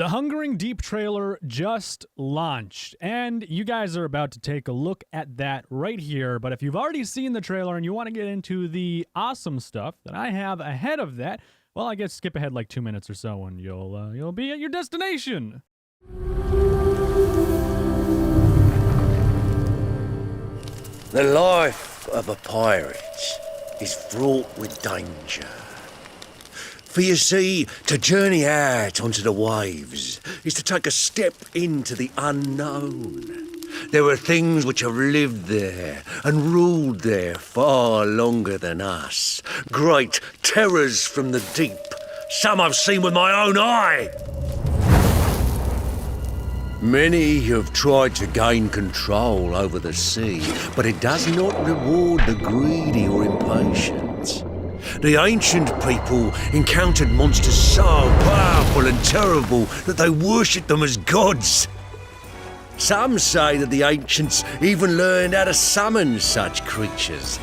The Hungering Deep trailer just launched, and you guys are about to take a look at that right here. But if you've already seen the trailer and you want to get into the awesome stuff that I have ahead of that, well, I guess skip ahead like 2 minutes or so and you'll be at your destination. The life of a pirate is fraught with danger. For you see, to journey out onto the waves is to take a step into the unknown. There are things which have lived there and ruled there far longer than us. Great terrors from the deep, some I've seen with my own eye. Many have tried to gain control over the sea, but it does not reward the greedy or impatient. The ancient people encountered monsters so powerful and terrible that they worshipped them as gods. Some say that the ancients even learned how to summon such creatures.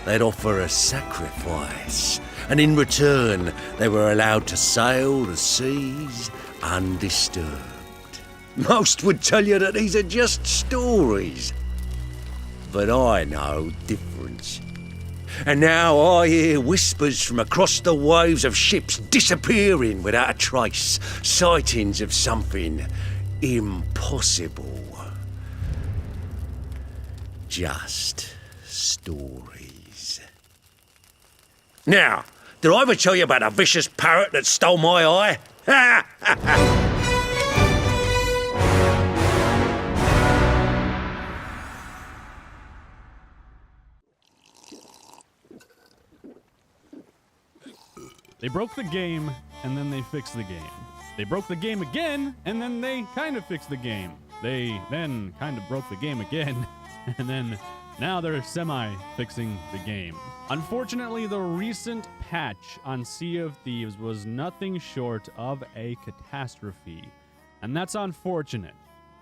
They'd offer a sacrifice, and in return they were allowed to sail the seas undisturbed. Most would tell you that these are just stories, but I know different. And now I hear whispers from across the waves of ships disappearing without a trace, sightings of something impossible. Just stories. Now, did I ever tell you about a vicious parrot that stole my eye? Ha ha ha! They broke the game, and then they fixed the game. They broke the game again, and then they kind of fixed the game. They then kind of broke the game again, and then now they're semi-fixing the game. Unfortunately, the recent patch on Sea of Thieves was nothing short of a catastrophe, and that's unfortunate.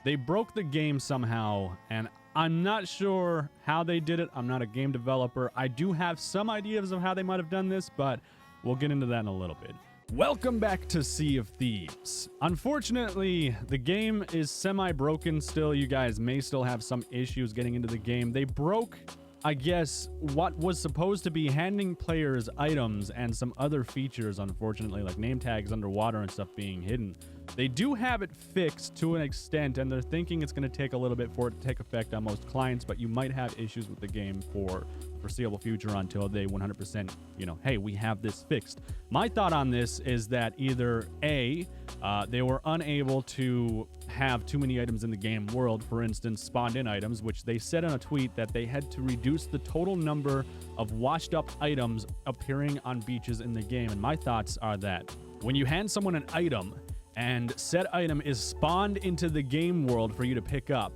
They broke the game somehow, and I'm not sure how they did it. I'm not a game developer. I do have some ideas of how they might have done this, but we'll get into that in a little bit. Welcome back to Sea of Thieves. Unfortunately, the game is semi-broken still. You guys may still have some issues getting into the game. They broke, I guess, what was supposed to be handing players items and some other features, unfortunately, like name tags underwater and stuff being hidden. They do have it fixed to an extent, and they're thinking it's going to take a little bit for it to take effect on most clients, but you might have issues with the game for the foreseeable future until they 100%, hey, we have this fixed. My thought on this is that either A, they were unable to have too many items in the game world, for instance, spawned-in items, which they said in a tweet that they had to reduce the total number of washed-up items appearing on beaches in the game, and my thoughts are that when you hand someone an item, and said item is spawned into the game world for you to pick up,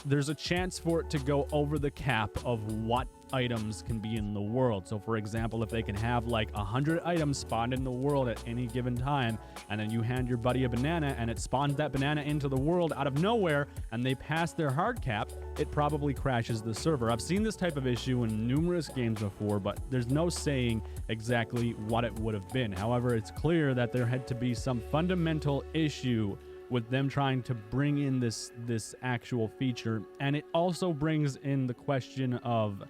there's a chance for it to go over the cap of what items can be in the world. So for example, if they can have like 100 items spawned in the world at any given time, and then you hand your buddy a banana and it spawns that banana into the world out of nowhere and they pass their hard cap, it probably crashes the server. I've seen this type of issue in numerous games before, but there's no saying exactly what it would have been. However, it's clear that there had to be some fundamental issue with them trying to bring in this actual feature. And it also brings in the question of,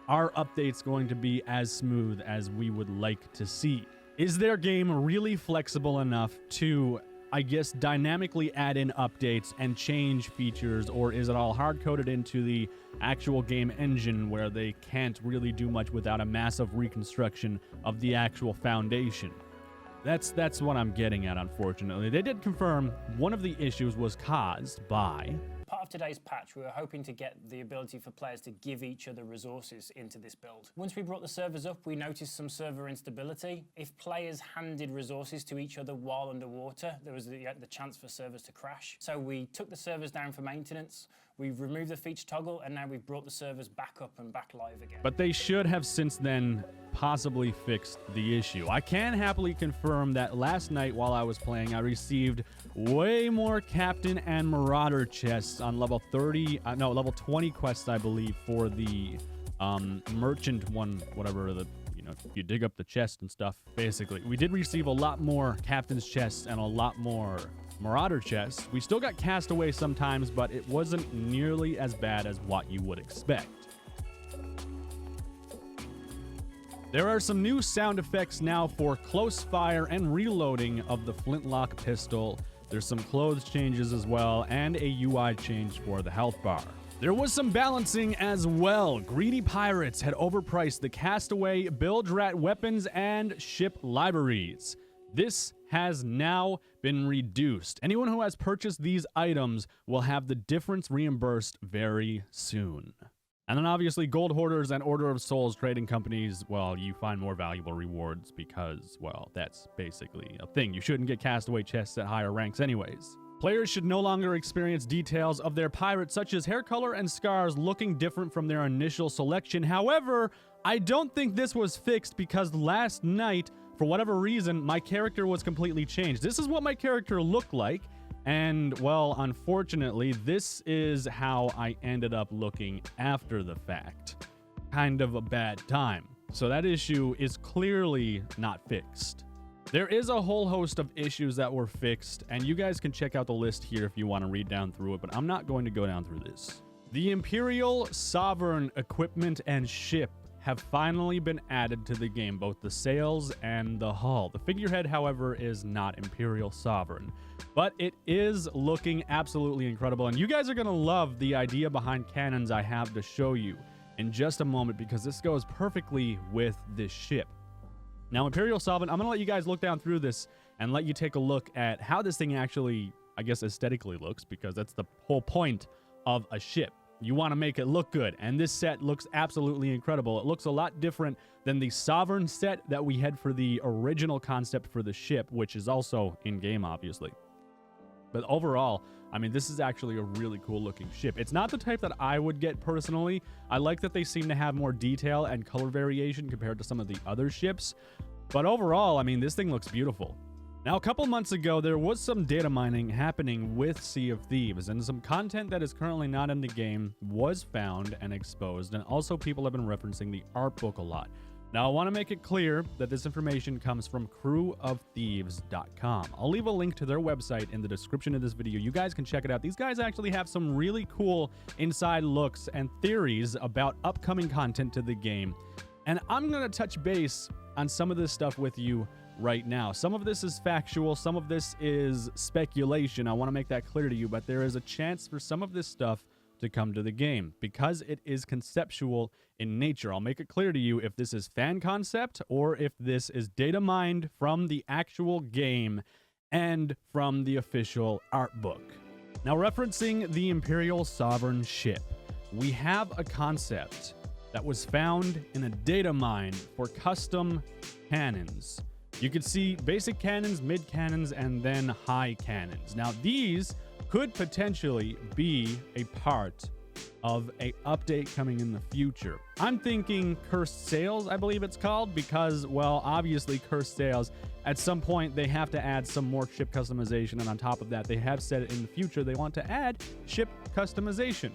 are updates going to be as smooth as we would like to see? Is their game really flexible enough to, I guess, dynamically add in updates and change features, or is it all hard-coded into the actual game engine where they can't really do much without a massive reconstruction of the actual foundation? That's what I'm getting at, unfortunately. They did confirm one of the issues was caused by... Part of today's patch, we were hoping to get the ability for players to give each other resources into this build. Once we brought the servers up, we noticed some server instability. If players handed resources to each other while underwater, there was the chance for servers to crash. So we took the servers down for maintenance, we've removed the feature toggle, and now we've brought the servers back up and back live again. But they should have since then possibly fixed the issue. I can happily confirm that last night while I was playing, I received way more Captain and Marauder chests on level 20 quests, I believe, for the merchant one, whatever the know, you dig up the chest and stuff, basically. We did receive a lot more captain's chests and a lot more marauder chests. We still got castaway sometimes, but it wasn't nearly as bad as what you would expect. There are some new sound effects now for close fire and reloading of the flintlock pistol. There's some clothes changes as well, and a UI change for the health bar. There was some balancing as well. Greedy pirates had overpriced the castaway, bilge rat weapons, and ship libraries. This has now been reduced. Anyone who has purchased these items will have the difference reimbursed very soon. And then obviously gold hoarders and Order of Souls trading companies, well, you find more valuable rewards because, well, that's basically a thing. You shouldn't get castaway chests at higher ranks anyways. Players should no longer experience details of their pirate such as hair color and scars looking different from their initial selection. However, I don't think this was fixed because last night, for whatever reason, my character was completely changed. This is what my character looked like. And, well, unfortunately, this is how I ended up looking after the fact. Kind of a bad time. So that issue is clearly not fixed. There is a whole host of issues that were fixed, and you guys can check out the list here if you want to read down through it, but I'm not going to go down through this. The Imperial Sovereign equipment and ship have finally been added to the game, both the sails and the hull. The figurehead, however, is not Imperial Sovereign, but it is looking absolutely incredible, and you guys are going to love the idea behind cannons I have to show you in just a moment, because this goes perfectly with this ship. Now, Imperial Sovereign, I'm going to let you guys look down through this and let you take a look at how this thing actually, I guess, aesthetically looks, because that's the whole point of a ship. You want to make it look good, and this set looks absolutely incredible. It looks a lot different than the Sovereign set that we had for the original concept for the ship, which is also in-game, obviously. But overall, I mean, this is actually a really cool looking ship. It's not the type that I would get personally. I like that they seem to have more detail and color variation compared to some of the other ships. But overall, I mean, this thing looks beautiful. Now, a couple months ago, there was some data mining happening with Sea of Thieves, and some content that is currently not in the game was found and exposed, and also people have been referencing the art book a lot. Now, I want to make it clear that this information comes from crewofthieves.com. I'll leave a link to their website in the description of this video. You guys can check it out. These guys actually have some really cool inside looks and theories about upcoming content to the game, and I'm going to touch base on some of this stuff with you right now. Some of this is factual, some of this is speculation. I want to make that clear to you, but there is a chance for some of this stuff to come to the game because it is conceptual in nature. I'll make it clear to you if this is fan concept or if this is data mined from the actual game and from the official art book. Now, referencing the Imperial Sovereign ship, we have a concept that was found in a data mine for custom cannons. You can see basic cannons, mid cannons, and then high cannons. Now, these could potentially be a part of a update coming in the future. I'm thinking Cursed Sails, I believe it's called, because, well, obviously Cursed Sails, at some point they have to add some more ship customization, and on top of that, they have said in the future they want to add ship customization.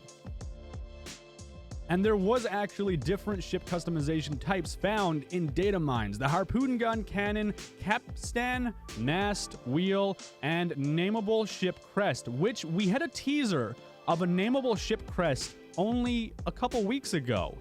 And there was actually different ship customization types found in data mines. The harpoon gun, cannon, capstan, mast, wheel, and nameable ship crest, which we had a teaser of a nameable ship crest only a couple weeks ago.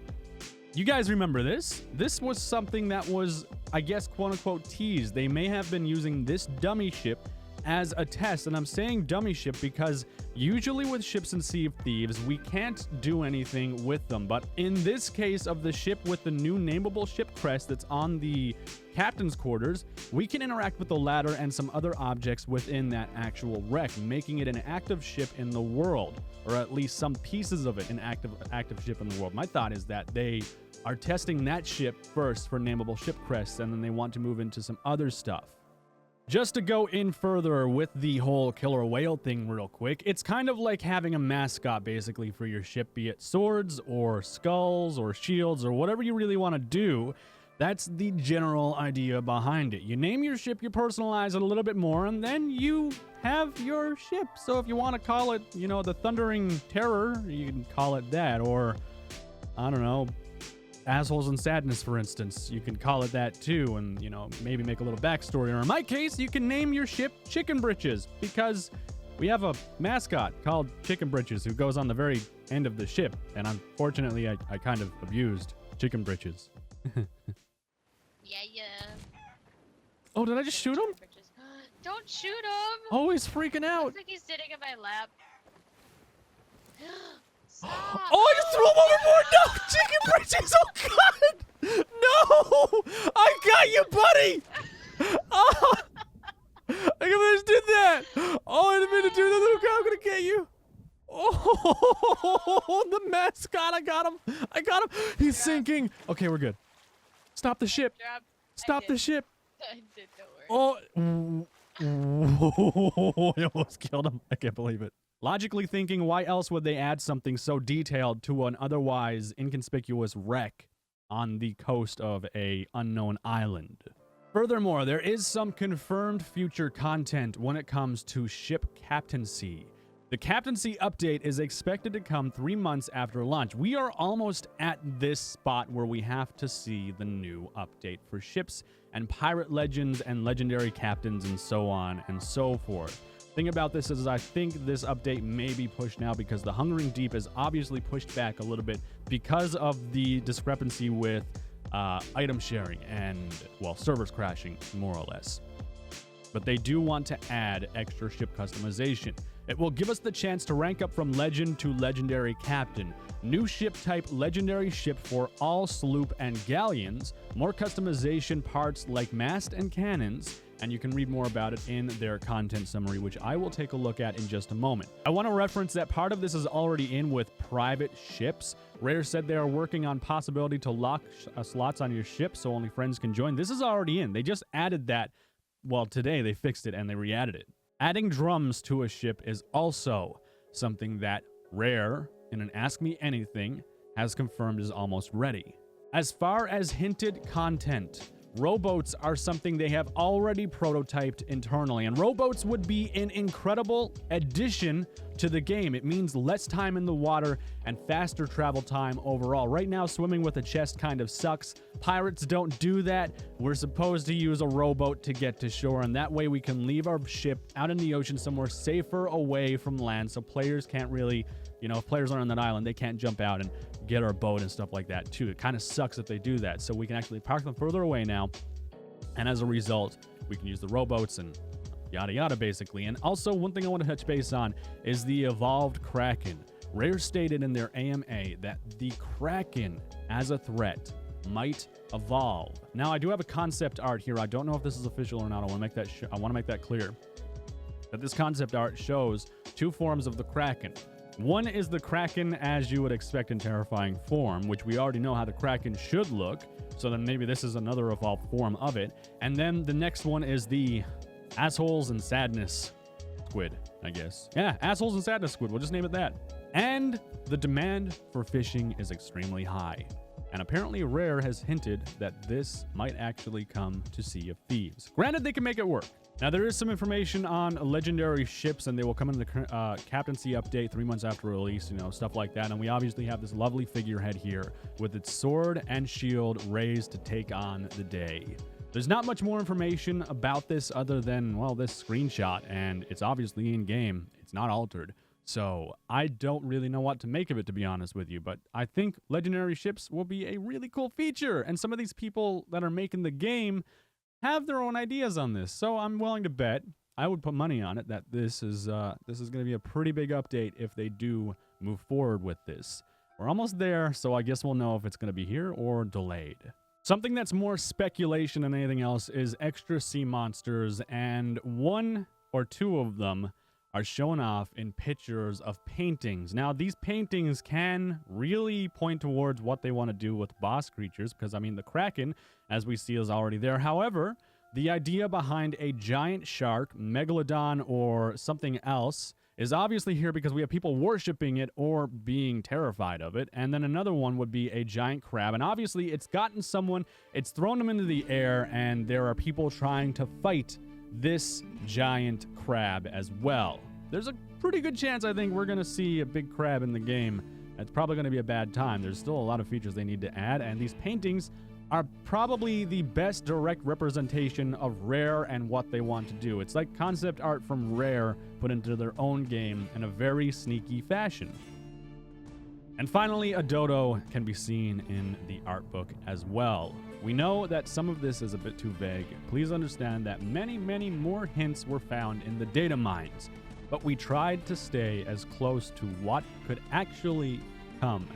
You guys remember this? This was something that was, I guess, quote-unquote teased. They may have been using this dummy ship as a test, and I'm saying dummy ship because usually with ships in Sea of Thieves, we can't do anything with them. But in this case of the ship with the new nameable ship crest that's on the captain's quarters, we can interact with the ladder and some other objects within that actual wreck, making it an active ship in the world, or at least some pieces of it an active ship in the world. My thought is that they are testing that ship first for nameable ship crests, and then they want to move into some other stuff. Just to go in further with the whole killer whale thing real quick, it's kind of like having a mascot basically for your ship, be it swords or skulls or shields or whatever you really want to do. That's the general idea behind it. You name your ship, you personalize it a little bit more, and then you have your ship. So if you want to call it, you know, the Thundering Terror, you can call it that, or I don't know, Assholes and Sadness, for instance. You can call it that too, and, you know, maybe make a little backstory. Or in my case, you can name your ship Chicken Britches, because we have a mascot called Chicken Britches who goes on the very end of the ship, and unfortunately, I kind of abused Chicken Britches. Yeah. Oh, did I just shoot him? Don't shoot him! Oh, he's freaking out. Looks like he's sitting in my lap. Stop. Oh, I just threw him overboard! No! Chicken Britches! Oh, God! No! I got you, buddy! Oh! I just did that! Oh, I didn't mean to do that, little guy. I'm gonna get you. Oh, the mascot! I got him! He's sinking. Okay, we're good. Stop the ship! Drop. Stop the ship! I did, don't worry. Oh, I almost killed him. I can't believe it. Logically thinking, why else would they add something so detailed to an otherwise inconspicuous wreck on the coast of a unknown island? Furthermore, there is some confirmed future content when it comes to ship captaincy. The captaincy update is expected to come 3 months after launch. We are almost at this spot where we have to see the new update for ships and pirate legends and legendary captains and so on and so forth. Thing about this is I think this update may be pushed now because the Hungering Deep is obviously pushed back a little bit because of the discrepancy with item sharing and, well, servers crashing, more or less. But they do want to add extra ship customization. It will give us the chance to rank up from legend to legendary captain. New ship type legendary ship for all sloop and galleons. More customization parts like mast and cannons. And you can read more about it in their content summary, which I will take a look at in just a moment. I want to reference that part of this is already in with private ships. Rare said they are working on possibility to lock slots on your ship so only friends can join. This is already in. They just added that. Well, today they fixed it and they re-added it. Adding drums to a ship is also something that Rare, in an Ask Me Anything, has confirmed is almost ready. As far as hinted content, rowboats are something they have already prototyped internally, and rowboats would be an incredible addition to the game. It means less time in the water and faster travel time overall. Right now, swimming with a chest kind of sucks. Pirates don't do that. We're supposed to use a rowboat to get to shore, and that way we can leave our ship out in the ocean somewhere safer away from land so players can't really, you know, if players are on that island, they can't jump out and get our boat and stuff like that too. It kind of sucks if they do that. So we can actually park them further away now. And as a result, we can use the rowboats and yada yada basically. And also one thing I want to touch base on is the evolved Kraken. Rare stated in their AMA that the Kraken as a threat might evolve. Now I do have a concept art here. I don't know if this is official or not. I want to make that clear. That this concept art shows two forms of the Kraken. One is the Kraken as you would expect in terrifying form, which we already know how the Kraken should look, so then maybe this is another evolved form of it. And then the next one is the Assholes and Sadness Squid, I guess. Yeah, Assholes and Sadness Squid, we'll just name it that. And the demand for fishing is extremely high. And apparently Rare has hinted that this might actually come to Sea of Thieves. Granted, they can make it work. Now, there is some information on legendary ships, and they will come in the captaincy update 3 months after release, you know, stuff like that. And we obviously have this lovely figurehead here with its sword and shield raised to take on the day. There's not much more information about this other than, well, this screenshot, and it's obviously in-game. It's not altered. So I don't really know what to make of it, to be honest with you, but I think legendary ships will be a really cool feature, and some of these people that are making the game have their own ideas on this, so I'm willing to bet, I would put money on it, that this is going to be a pretty big update if they do move forward with this. We're almost there, so I guess we'll know if it's going to be here or delayed. Something that's more speculation than anything else is extra sea monsters, and 1 or 2 of them are shown off in pictures of paintings. Now, these paintings can really point towards what they want to do with boss creatures, because, I mean, the Kraken, as we see, is already there. However, the idea behind a giant shark, megalodon, or something else is obviously here because we have people worshiping it or being terrified of it. And then another one would be a giant crab. And obviously, it's gotten someone, it's thrown them into the air, and there are people trying to fight this giant crab as well. There's a pretty good chance, I think, we're going to see a big crab in the game it's probably going to be a bad time. There's still a lot of features they need to add, and these paintings are probably the best direct representation of Rare and what they want to do. It's like concept art from Rare put into their own game in a very sneaky fashion. And finally, a dodo can be seen in the art book as well. We know that some of this is a bit too vague. Please understand that many, many more hints were found in the data mines, but we tried to stay as close to what could actually come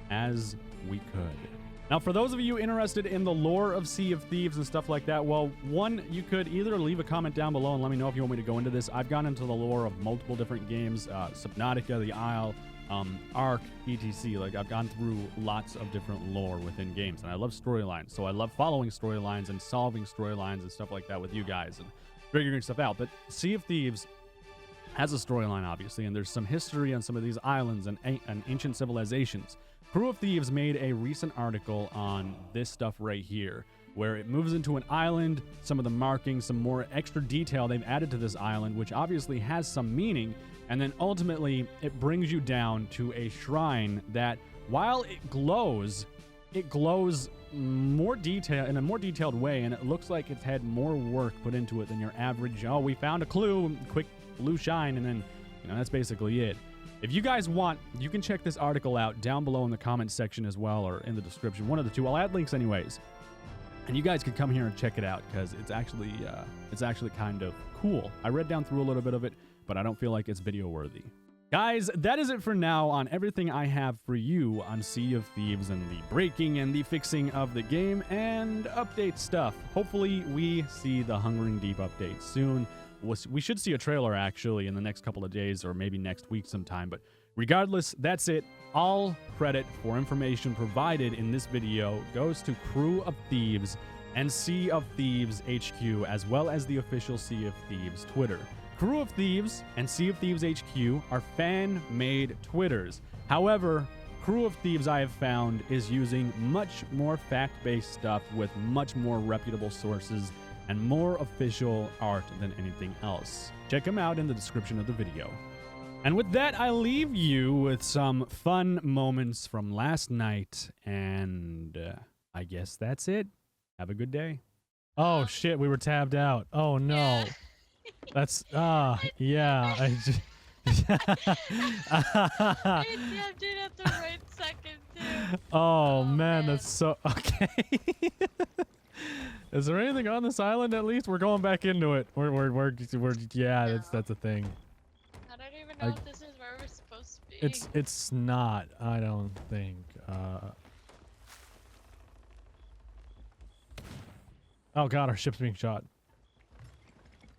as we could. Now, for those of you interested in the lore of Sea of Thieves and stuff like that, well, one, you could either leave a comment down below and let me know if you want me to go into this. I've gone into the lore of multiple different games, Subnautica, The Isle, Ark, etc. Like, I've gone through lots of different lore within games, and I love storylines. So I love following storylines and solving storylines and stuff like that with you guys and figuring stuff out. But Sea of Thieves has a storyline, obviously, and there's some history on some of these islands and ancient civilizations. Crew of Thieves made a recent article on this stuff right here, where it moves into an island, some of the markings, some more extra detail they've added to this island, which obviously has some meaning. And then ultimately, it brings you down to a shrine that, while it glows more detail in a more detailed way, and it looks like it's had more work put into it than your average, oh, we found a clue, quick blue shine, and then, that's basically it. If you guys want, you can check this article out down below in the comments section as well, or in the description, one of the two. I'll add links anyways. And you guys can come here and check it out, because it's actually kind of cool. I read down through a little bit of it, but I don't feel like it's video worthy. Guys, that is it for now on everything I have for you on Sea of Thieves and the breaking and the fixing of the game and update stuff. Hopefully we see the Hungering Deep update soon. We should see a trailer actually in the next couple of days, or maybe next week sometime. But regardless, that's it. All credit for information provided in this video goes to Crew of Thieves and Sea of Thieves HQ, as well as the official Sea of Thieves Twitter. Crew of Thieves and Sea of Thieves HQ are fan-made Twitters. However, Crew of Thieves, I have found, is using much more fact-based stuff with much more reputable sources and more official art than anything else. Check them out in the description of the video. And with that, I leave you with some fun moments from last night, and I guess that's it. Have a good day. Oh shit, we were tabbed out. Oh no. Yeah. That's yeah. I just I tapped it at the right second too. Oh man, that's so okay. Is there anything on this island at least? We're going back into it. We're yeah, that's a thing. I don't even know if this is where we're supposed to be. It's not, I don't think. Oh god, our ship's being shot.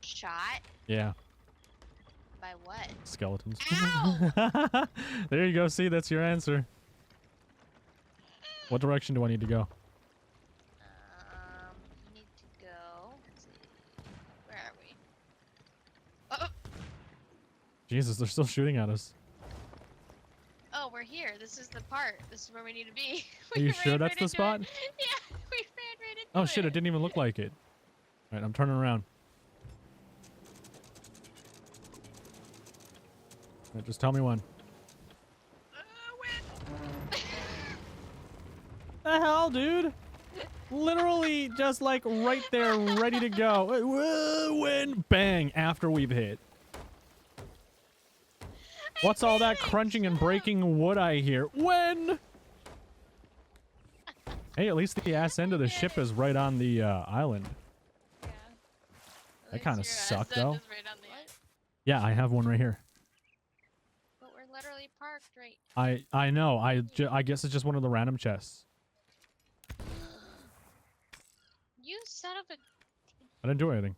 Shot? Yeah. By what? Skeletons. Ow! There you go. See, that's your answer. What direction do I need to go? You need to go. Let's see. Where are we? Oh! Jesus, they're still shooting at us. Oh, we're here. This is the part. This is where we need to be. Are you sure that's the spot? Yeah, we ran right into Oh shit, it it didn't even look like it. Alright, I'm turning around. Right, just tell me when. When? The hell, dude? Literally just like right there, ready to go. When? Bang, after we've hit. What's all that crunching and breaking wood I hear? When? Hey, at least the ass end of the ship is right on the island. Yeah. That kind of sucked, though. though. Right on the edge. Yeah, I have one right here. But we're literally parked right. I know. I guess it's just one of the random chests. You son of a. I didn't do anything.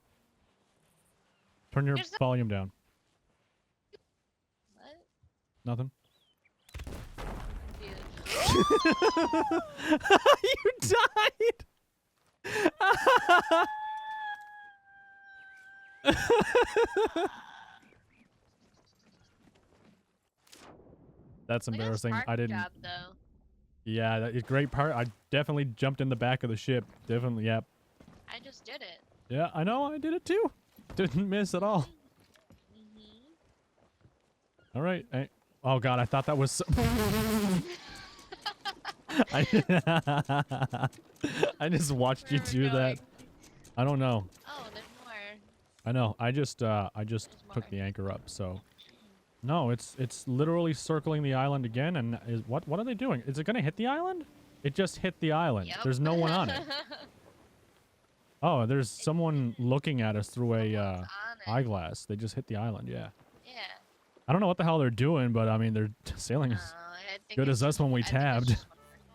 Turn your volume down. What? Nothing. Dude. You died. That's embarrassing. I didn't. Job, though. Yeah, that is great part. I definitely jumped in the back of the ship. Definitely, yep. I just did it. Yeah, I know. I did it too. Didn't miss at all. Mm-hmm. All right. Hey, Oh god, I thought that was. I just watched you Where are we do that. going? I don't know. Oh, there's more. I know. I just There's took more. the anchor up. So no, it's literally circling the island again. And what are they doing? Is it gonna hit the island? It just hit the island. Yep. There's no one on it. Oh, there's someone looking at us through a Someone's on it. eyeglass. They just hit the island. Yeah. Yeah. I don't know what the hell they're doing, but I mean they're sailing as I think good it's as us just- when we I think it's tabbed. just one person.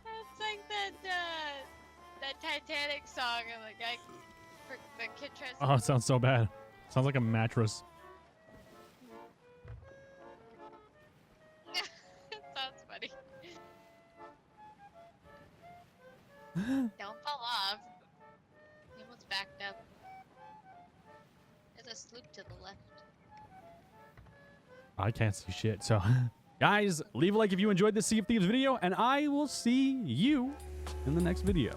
That's like that Titanic song and the guy, the kid tries to Oh, it sounds so bad. Sounds like a mattress. It sounds funny. Don't fall off. He almost backed up. There's a sloop to the left. I can't see shit. So, guys, leave a like if you enjoyed this Sea of Thieves video, and I will see you in the next video.